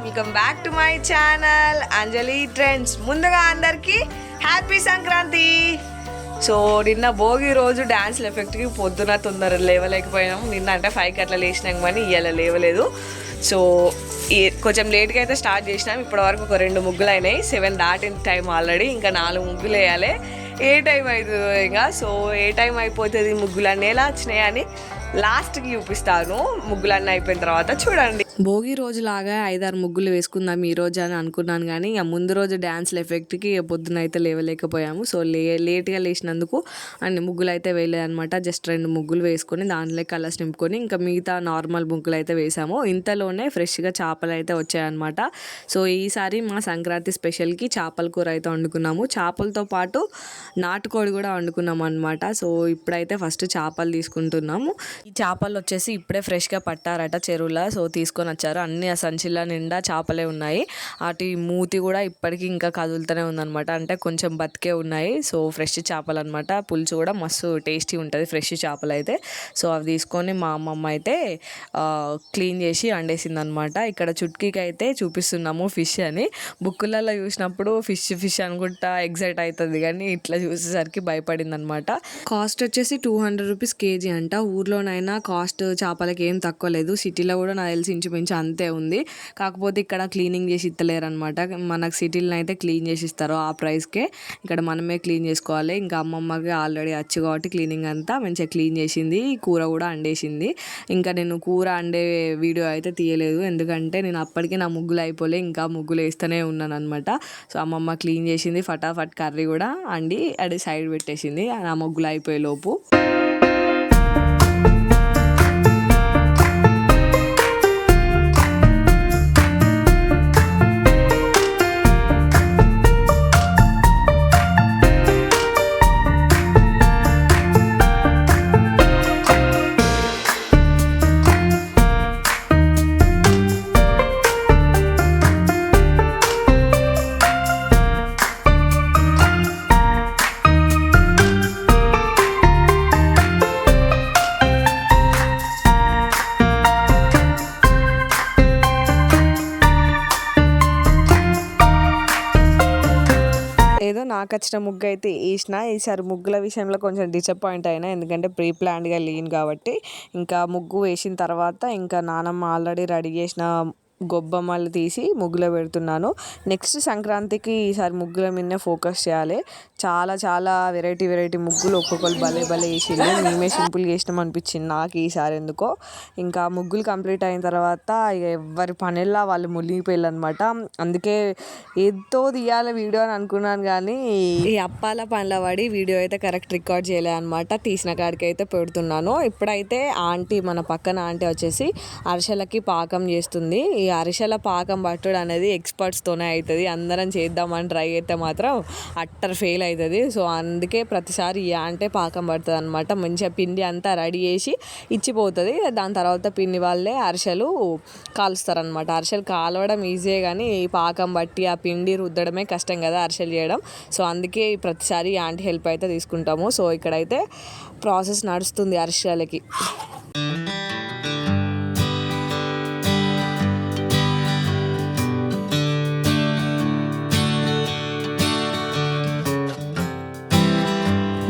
Welcome back to my channel Anjali trends. ముందుగా అందరికీ happy Sankranti. So నిన్న భోగి రోజు డ్యాన్స్ల ఎఫెక్ట్కి పొద్దున తొందర లేవలేకపోయినాం. నిన్న అంటే 5కి అట్లా లేచినాం కానీ ఇవాళ లేవలేదు. సో కొంచెం లేట్గా అయితే స్టార్ట్ చేసినాం. ఇప్పటివరకు ఒక 2 ముగ్గులు అయినాయి. 7 దాటిన టైం ఆల్రెడీ. ఇంకా 4 ముగ్గులు వేయాలి. ఏ టైం అవుతుందో ఇంకా. సో ఏ టైం అయిపోతుంది, ముగ్గులన్నీ ఎలా వచ్చినాయి అని లాస్ట్కి చూపిస్తాను. ముగ్గులన్నీ అయిపోయిన తర్వాత చూడండి. భోగి రోజు లాగా 5-6 ముగ్గులు వేసుకుందాం ఈ రోజు అని అనుకున్నాను కానీ ఇక ముందు రోజు డ్యాన్స్ల ఎఫెక్ట్కి పొద్దున అయితే లేవలేకపోయాము. సో లేట్గా లేచినందుకు అన్ని ముగ్గులు అయితే వేయలేదనమాట. జస్ట్ 2 ముగ్గులు వేసుకొని దాంట్లో కలర్స్ నింపుకొని ఇంకా మిగతా నార్మల్ ముగ్గులు అయితే వేసాము. ఇంతలోనే ఫ్రెష్గా చేపలు అయితే వచ్చాయన్నమాట. సో ఈసారి మా సంక్రాంతి స్పెషల్కి చేపల కూర అయితే వండుకున్నాము. చేపలతో పాటు నాటుకోడి కూడా వండుకున్నాము అనమాట. సో ఇప్పుడైతే ఫస్ట్ చేపలు తీసుకుంటున్నాము. ఈ చేపలు వచ్చేసి ఇప్పుడే ఫ్రెష్గా పట్టారట చెరువులో. సో తీసుకొని వచ్చారు. అన్ని ఆ సంచిల నిండా చేపలే ఉన్నాయి. వాటి మూతి కూడా ఇప్పటికీ ఇంకా కదులుతూనే ఉందన్నమాట. అంటే కొంచెం బతికే ఉన్నాయి. సో ఫ్రెష్ చేపలు అనమాట. పులుసు కూడా మస్తు టేస్టీ ఉంటుంది ఫ్రెష్ చేపలు అయితే. సో అవి తీసుకొని మా అమ్మమ్మ అయితే క్లీన్ చేసి వండేసింది అనమాట. ఇక్కడ చుట్కీకి అయితే చూపిస్తున్నాము ఫిష్ అని. బుక్కులలో చూసినప్పుడు ఫిష్ అనుకుంటా ఎగ్జైట్ అవుతుంది కానీ ఇట్లా చూసేసరికి భయపడింది అనమాట. కాస్ట్ వచ్చేసి 200 రూపీస్ కేజీ అంట. ఊర్లోనైనా కాస్ట్ చేపలకి ఏం తక్కువ లేదు. సిటీలో కూడా నాకు తెలిసి ఇంచుమించు అంతే ఉంది. కాకపోతే ఇక్కడ క్లీనింగ్ చేసి ఇస్తలేరు అనమాట. మనకు సిటీలో అయితే క్లీన్ చేసి ఇస్తారు ఆ ప్రైస్కే. ఇక్కడ మనమే క్లీన్ చేసుకోవాలి. ఇంకా అమ్మమ్మకి ఆల్రెడీ వచ్చు కాబట్టి క్లీనింగ్ అంతా మంచిగా క్లీన్ చేసింది. కూర కూడా వండేసింది. ఇంకా నేను కూర వండే వీడియో అయితే తీయలేదు, ఎందుకంటే నేను అప్పటికే నా ముగ్గులు అయిపోలే, ఇంకా ముగ్గులు వేస్తూనే ఉన్నాను అనమాట. సో అమ్మమ్మ క్లీన్ చేసింది. ఫటాఫట్ కర్రీ కూడా వండి అది సైడ్ పెట్టేసింది నా ముగ్గులు అయిపోయే లోపు. ఏదో నాకు వచ్చిన ముగ్గు అయితే వేసిన. ఈసారి ముగ్గుల విషయంలో కొంచెం డిసప్పాయింట్ అయినా, ఎందుకంటే ప్రీ ప్లాన్డ్గా లేను కాబట్టి. ఇంకా ముగ్గు వేసిన తర్వాత ఇంకా నానమ్మ ఆల్రెడీ రెడీ చేసిన గొబ్బమ్మలు తీసి ముగ్గులో పెడుతున్నాను. నెక్స్ట్ సంక్రాంతికి ఈసారి ముగ్గుల మీదనే ఫోకస్ చేయాలి. చాలా వెరైటీ ముగ్గులు ఒక్కొక్కరు భలే వేసింది. మేమే సింపుల్గా వేసినాం అనిపించింది నాకు ఈసారి ఎందుకో. ఇంకా ముగ్గులు కంప్లీట్ అయిన తర్వాత ఇక ఎవరి పనిలా వాళ్ళు మునిగిపోయారు అనమాట. అందుకే ఏదో తీయాలి వీడియో అని అనుకున్నాను కానీ ఈ అప్పాల పనిలో పడి వీడియో అయితే కరెక్ట్ రికార్డ్ చేయలే అనమాట. తీసిన కాడికి అయితే పెడుతున్నాను. ఇప్పుడైతే ఆంటీ, మన పక్కన ఆంటీ వచ్చేసి అరిసెలకి పాకం చేస్తుంది. ఈ అరిసెల పాకం పట్టుడు అనేది ఎక్స్పర్ట్స్తోనే అవుతుంది. అందరం చేద్దామని ట్రై అయితే మాత్రం అట్టర్ ఫెయిల్ అవుతుంది. సో అందుకే ప్రతిసారి ఈ అంటే పాకం పడుతుంది అనమాట. మంచిగా పిండి అంతా రెడీ చేసి ఇచ్చిపోతుంది. దాని తర్వాత పిండి వాళ్ళే అరిసెలు కాలుస్తారనమాట. అరిసెలు కాలవడం ఈజీయే కానీ ఈ పాకం బట్టి ఆ పిండి రుద్దడమే కష్టం కదా అరిసెలు చేయడం. సో అందుకే ప్రతిసారి ఈ ఆంటీ హెల్ప్ అయితే తీసుకుంటాము. సో ఇక్కడైతే ప్రాసెస్ నడుస్తుంది అరిసెలకి.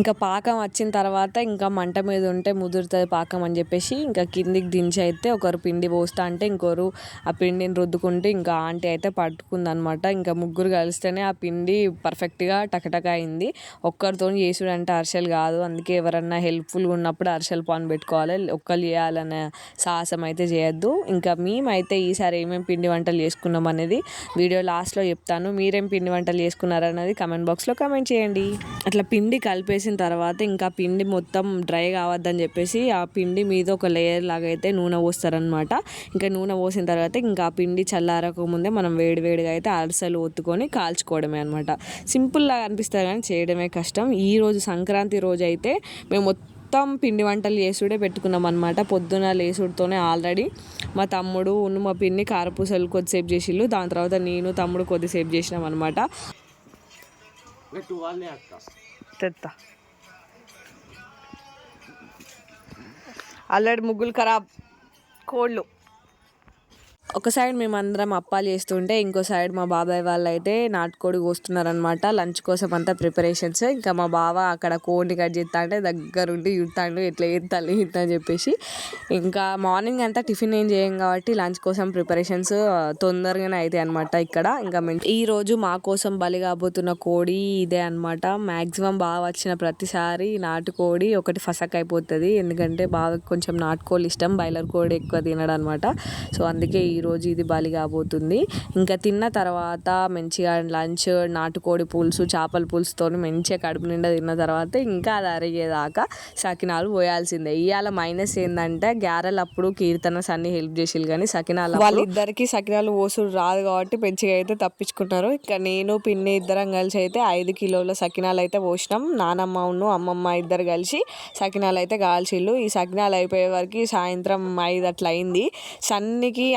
ఇంకా పాకం వచ్చిన తర్వాత ఇంకా మంట మీద ఉంటే ముదురుతుంది పాకం అని చెప్పేసి ఇంకా కిందికి దించి అయితే ఒకరు పిండి పోస్తా అంటే ఇంకొకరు ఆ పిండిని రుద్దుకుంటే ఇంకా ఆంటీ అయితే పట్టుకుందనమాట. ఇంకా ముగ్గురు కలిస్తేనే ఆ పిండి పర్ఫెక్ట్గా టకటక అయింది. ఒక్కరితో చేసుడు అంటే అరిసెలు కాదు. అందుకే ఎవరన్నా హెల్ప్ఫుల్గా ఉన్నప్పుడు అరిసెలు పాన్ పెట్టుకోవాలి. ఒక్కరు చేయాలనే సాహసం అయితే చేయొద్దు. ఇంకా మేమైతే ఈసారి ఏమేమి పిండి వంటలు చేసుకున్నాం అనేది వీడియో లాస్ట్లో చెప్తాను. మీరేం పిండి వంటలు చేసుకున్నారన్నది కమెంట్ బాక్స్లో కమెంట్ చేయండి. అట్లా పిండి కలిపేసి తర్వాత ఇంకా పిండి మొత్తం డ్రై కావద్దని చెప్పేసి ఆ పిండి మీద ఒక లేయర్ లాగా అయితే నూనె పోస్తారనమాట. ఇంకా నూనె పోసిన తర్వాత ఇంకా ఆ పిండి చల్లారక ముందే మనం వేడిగా అయితే అరిసెలు ఒత్తుకొని కాల్చుకోవడమే అనమాట. సింపుల్గా అనిపిస్తుంది కానీ చేయడమే కష్టం. ఈ రోజు సంక్రాంతి రోజు అయితే మేము మొత్తం పిండి వంటలు చేసుడే పెట్టుకున్నాం అనమాట. పొద్దున లేసుడుతోనే ఆల్రెడీ మా తమ్ముడు మా పిన్ని కారపూసలు కొద్దిసేపు చేసిళ్ళు. దాని తర్వాత నేను తమ్ముడు కొద్దిసేపు చేసినాం అనమాట. తెత్తా ఆల్రెడీ ముగ్గులు ఖరాబ్ కోళ్ళు. ఒక సైడ్ మేమందరం అప్పాలు చేస్తుంటే ఇంకో సైడ్ మా బాబాయ్ వాళ్ళు అయితే నాటుకోడి కోస్తున్నారనమాట. లంచ్ కోసం అంతా ప్రిపరేషన్స్. ఇంకా మా బావ అక్కడ కోడిని కట్ చేస్తా అంటే దగ్గరుండి చూస్తాడు ఎట్లా చేస్తాను ఇంత అని చెప్పేసి. ఇంకా మార్నింగ్ అంతా టిఫిన్ ఏం చేయం కాబట్టి లంచ్ కోసం ప్రిపరేషన్స్ తొందరగానే అవుతాయి అనమాట ఇక్కడ. ఇంకా ఈరోజు మా కోసం బలి కాబోతున్న కోడి ఇదే అనమాట. మ్యాక్సిమం బాగా వచ్చిన ప్రతిసారి నాటుకోడి ఒకటి ఫసక్ అయిపోతుంది. ఎందుకంటే బాగా కొంచెం నాటుకోడి ఇష్టం, బాయిలర్ కోడి ఎక్కువ తినడం అనమాట. సో అందుకే ఈరోజు ఇది బలి కాబోతుంది. ఇంకా తిన్న తర్వాత మంచిగా లంచ్ నాటుకోడి పులుసు చేపల పులుసుతో మంచిగా కడుపు నిండా తిన్న తర్వాత ఇంకా అది అరిగేదాకా సకినాలు పోయాల్సిందే. ఇవాళ మైనస్ ఏంటంటే గ్యారెలు అప్పుడు కీర్తనస్ అన్ని హెల్ప్ చేసిళ్ళు కానీ సకినాలు వాళ్ళిద్దరికి సకినాలు పోసుడు రాదు కాబట్టి మంచిగా అయితే తప్పించుకుంటారు. ఇంకా నేను పిన్ని ఇద్దరం కలిసి అయితే 5 కిలోల సకినాలు అయితే పోసినాం. నానమ్మను అమ్మమ్మ ఇద్దరు కలిసి సకినాలు అయితే కాల్చిళ్ళు. ఈ సకినాలు అయిపోయే వరకు సాయంత్రం 5 అట్లా అయింది. సన్నికి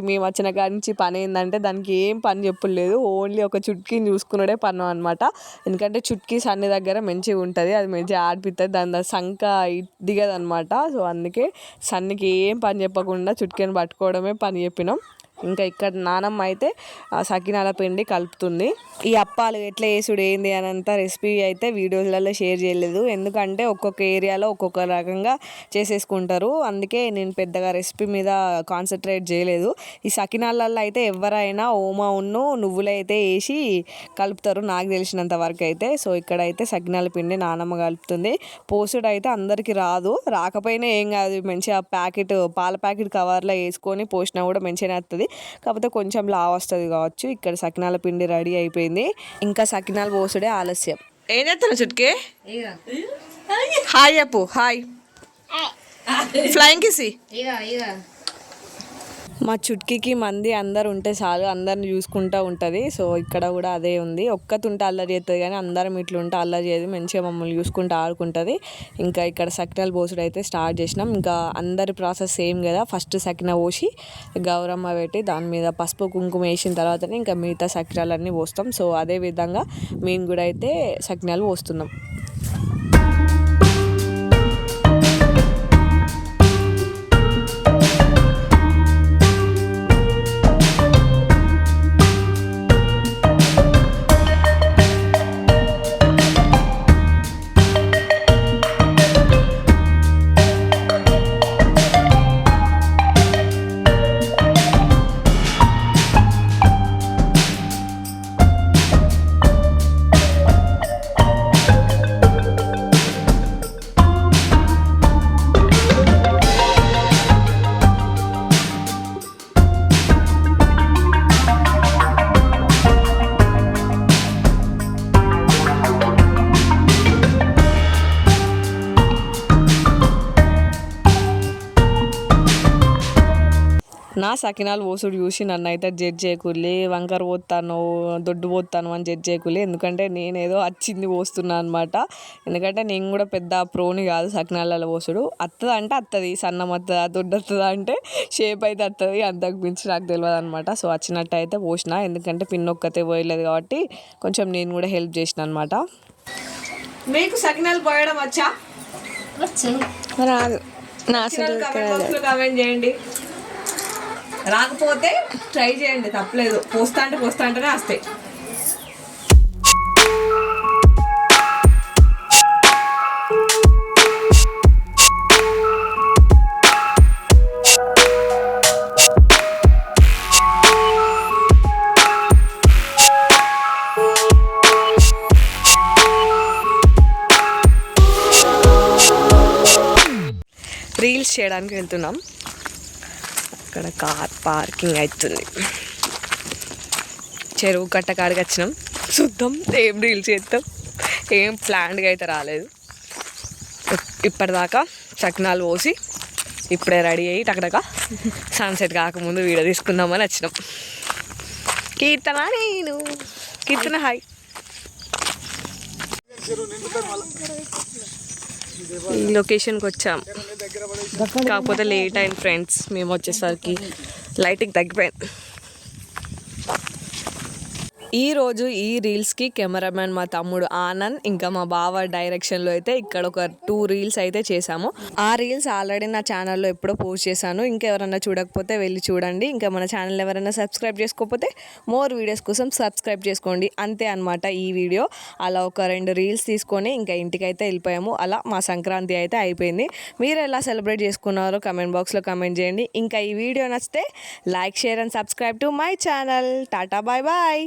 మేము వచ్చిన కాంచి పని ఏంటంటే దానికి ఏం పని చెప్పలేదు, ఓన్లీ ఒక చుట్కీని చూసుకున్నాడే పన్ను అనమాట. ఎందుకంటే చుట్కీ సన్ని దగ్గర మంచిగా ఉంటుంది, అది మంచిగా ఆడిపిస్తుంది, దాని సంక దిగదు అనమాట. సో అందుకే సన్నికి ఏం పని చెప్పకుండా చుట్కీని పట్టుకోవడమే పని చెప్పినాం. ఇంకా ఇక్కడ నానమ్మ అయితే సకినాల పిండి కలుపుతుంది. ఈ అప్పాలు ఎట్లా వేసుడు ఏంది అని అంతా రెసిపీ అయితే వీడియోలలో షేర్ చేయలేదు, ఎందుకంటే ఒక్కొక్క ఏరియాలో ఒక్కొక్క రకంగా చేసేసుకుంటారు. అందుకే నేను పెద్దగా రెసిపీ మీద కాన్సన్ట్రేట్ చేయలేదు. ఈ సకినాలలో అయితే ఎవరైనా ఓమా నువ్వులు అయితే వేసి కలుపుతారు నాకు తెలిసినంత వరకు అయితే. సో ఇక్కడైతే సకినాల పిండి నానమ్మ కలుపుతుంది. పోసుడు అయితే అందరికీ రాదు, రాకపోయినా ఏం కాదు, మంచిగా పాల ప్యాకెట్ కవర్లో వేసుకొని పోసినా కూడా మంచిగానే వస్తుంది. కాకపోతే కొంచెం లావు వస్తుంది కావచ్చు. ఇక్కడ సకినాల పిండి రెడీ అయిపోయింది. ఇంకా సకినాలు పోసుడే ఆలస్యం. ఏం చేస్తాను చుట్కే? హాయ్ అప్పు, హాయ్ ఫ్లయింగ్ కిసి. మా చుట్కీకి మంది అందరు ఉంటే చాలు, అందరిని చూసుకుంటూ ఉంటుంది. సో ఇక్కడ కూడా అదే ఉంది, ఒక్కతుంటే అల్లరి చేస్తుంది కానీ అందరం ఇట్లా ఉంటే అల్లరి చేయదు, మంచిగా మమ్మల్ని చూసుకుంటూ ఆడుకుంటుంది. ఇంకా ఇక్కడ సకినాలు పోసుడు అయితే స్టార్ట్ చేసినాం. ఇంకా అందరి ప్రాసెస్ సేమ్ కదా, ఫస్ట్ సకిన పోసి గౌరమ్మ పెట్టి దాని మీద పసుపు కుంకుమ వేసిన తర్వాతనే ఇంకా మిగతా సకినాలన్నీ పోస్తాం. సో అదే విధంగా మేము కూడా అయితే సకినాలు పోస్తున్నాం. నా సకినాలు పోసుడు చూసి నన్ను అయితే జడ్జ్ చేయకులే, వంకర పోతాను దొడ్డు పోతాను అని జడ్జ్ చేయకులే, ఎందుకంటే నేనేదో వచ్చింది పోస్తున్నా అనమాట. ఎందుకంటే నేను కూడా పెద్ద ప్రోని కాదు సకినాలలో పోసుడు. వస్తుంది అంటే వస్తుంది, సన్నం వస్తుందా దొడ్డు వస్తుందా అంటే షేప్ అయితే వస్తుంది, అంతకు మించి నాకు తెలియదు అనమాట. సో వచ్చినట్టు అయితే పోసిన, ఎందుకంటే పిన్నొక్కతే పోయలేదు కాబట్టి కొంచెం నేను కూడా హెల్ప్ చేసిన అనమాట. మీకు సకినాలు పోయడం వచ్చా? రాదు. కామెంట్ చేయండి, రాకపోతే ట్రై చేయండి, తప్పలేదు. పోస్తా అంటేనే వస్తాయి. రీల్స్ చేయడానికి వెళ్తున్నాం. అక్కడ కార్ పార్కింగ్ అవుతుంది. చెరువు కట్ట కాడికి వచ్చినాం. చూద్దాం ఏం రీల్స్ చేస్తాం, ఏం ప్లాన్గా అయితే రాలేదు. ఇప్పటిదాకా సకినాలు పోసి ఇప్పుడే రెడీ అయ్యి టకటక సన్సెట్ కాకముందు వీడియో తీసుకుందామని వచ్చినాం. కీర్తన హాయ్. ఈ లొకేషన్కి వచ్చాం, కాకపోతే లేట్ అయింది ఫ్రెండ్స్. మేము వచ్చేసరికి లైటింగ్ తగ్గిపోయింది. ఈ రోజు ఈ రీల్స్కి కెమెరామెన్ మా తమ్ముడు ఆనంద్, ఇంకా మా బావ డైరెక్షన్లో అయితే ఇక్కడ ఒక 2 రీల్స్ అయితే చేశాము. ఆ రీల్స్ ఆల్రెడీ నా ఛానల్లో ఎప్పుడో పోస్ట్ చేశాను. ఇంకెవరన్నా చూడకపోతే వెళ్ళి చూడండి. ఇంకా మన ఛానల్ ఎవరైనా సబ్స్క్రైబ్ చేసుకోకపోతే మోర్ వీడియోస్ కోసం సబ్స్క్రైబ్ చేసుకోండి. అంతే అనమాట ఈ వీడియో. అలా ఒక 2 రీల్స్ తీసుకొని ఇంకా ఇంటికైతే వెళ్ళిపోయాము. అలా మా సంక్రాంతి అయితే అయిపోయింది. మీరు ఎలా సెలబ్రేట్ చేసుకున్నారో కమెంట్ బాక్స్లో కమెంట్ చేయండి. ఇంకా ఈ వీడియో నచ్చితే like, share and subscribe to my channel. Tata, bye bye.